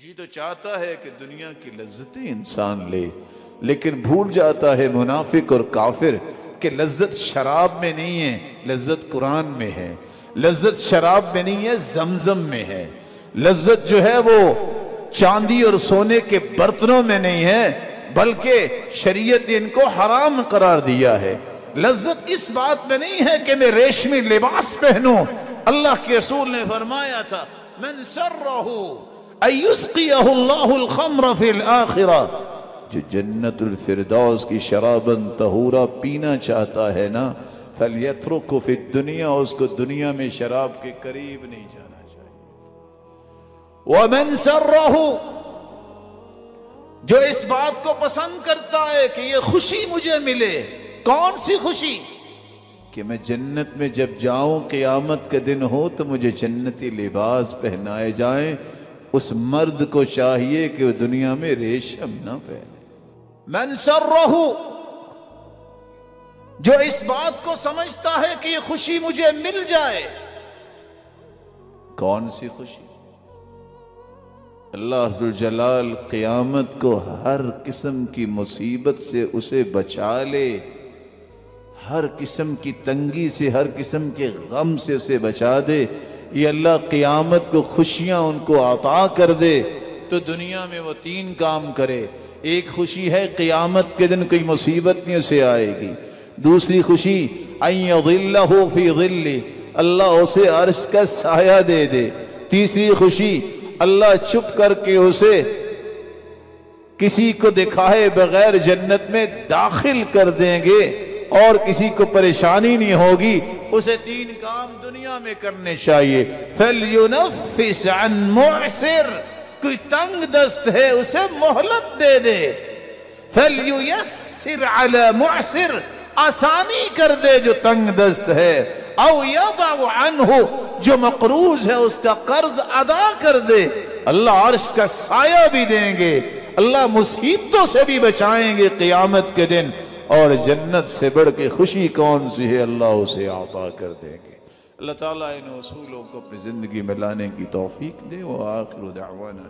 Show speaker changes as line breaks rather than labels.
جی تو چاہتا ہے کہ دنیا کی لذتیں انسان لے، لیکن بھول جاتا ہے منافق اور کافر کہ لذت شراب میں نہیں ہے، لذت قرآن میں ہے، لذت شراب میں نہیں ہے، زمزم میں ہے، لذت جو ہے وہ چاندی اور سونے کے برتنوں میں نہیں ہے، بلکہ شریعت نے ان کو حرام قرار دیا ہے۔ لذت اس بات میں نہیں ہے کہ میں ریشمی لباس پہنوں، اللہ کے رسول نے فرمایا تھا من سرہ ان یسقیہ اللہ الخمر فی الآخرہ، جو جنت الفردوس کی شرابا طہورا پینا چاہتا ہے نا، فلیترک فی الدنیا، اس کو دنیا میں شراب کے قریب نہیں جانا چاہیے۔ ومن سرہ، جو اس بات کو پسند کرتا ہے کہ یہ خوشی مجھے ملے، کون سی خوشی؟ کہ میں جنت میں جب جاؤں قیامت کے دن ہو تو مجھے جنتی لباس پہنائے جائیں، اس مرد کو چاہیے کہ وہ دنیا میں ریشم نہ پہنے۔ من سرہ، جو اس بات کو سمجھتا ہے کہ یہ خوشی مجھے مل جائے، کون سی خوشی؟ اللہ ذوالجلال قیامت کو ہر قسم کی مصیبت سے اسے بچا لے، ہر قسم کی تنگی سے، ہر قسم کے غم سے اسے بچا دے، یہ اللہ قیامت کو خوشیاں ان کو عطا کر دے، تو دنیا میں وہ تین کام کرے۔ ایک خوشی ہے قیامت کے دن کوئی مصیبت نہیں اسے آئے گی، دوسری خوشی ان یظلہ فی ظلہ، اللہ اسے عرش کا سایہ دے دے، تیسری خوشی اللہ چپ کر کے اسے کسی کو دکھائے بغیر جنت میں داخل کر دیں گے اور کسی کو پریشانی نہیں ہوگی۔ اسے تین کام دنیا میں کرنے چاہیے۔ فَلْيُنَفِّسْ عَنْ مُعْسِرٍ، کوئی تنگ دست ہے اسے مہلت دے دے۔ فَلْيُيَسِّرْ عَلَى مُعْسِرٍ، آسانی کر دے جو تنگ دست ہے۔ او یضع عنہ، جو مقروض ہے اس کا قرض ادا کر دے، اللہ عرش کا سایہ بھی دیں گے، اللہ مصیبتوں سے بھی بچائیں گے قیامت کے دن، اور جنت سے بڑھ کے خوشی کون سی ہے اللہ اسے عطا کر دیں گے۔ اللہ تعالیٰ ان اصولوں کو اپنی زندگی میں لانے کی توفیق دے۔ وآخر دعوانا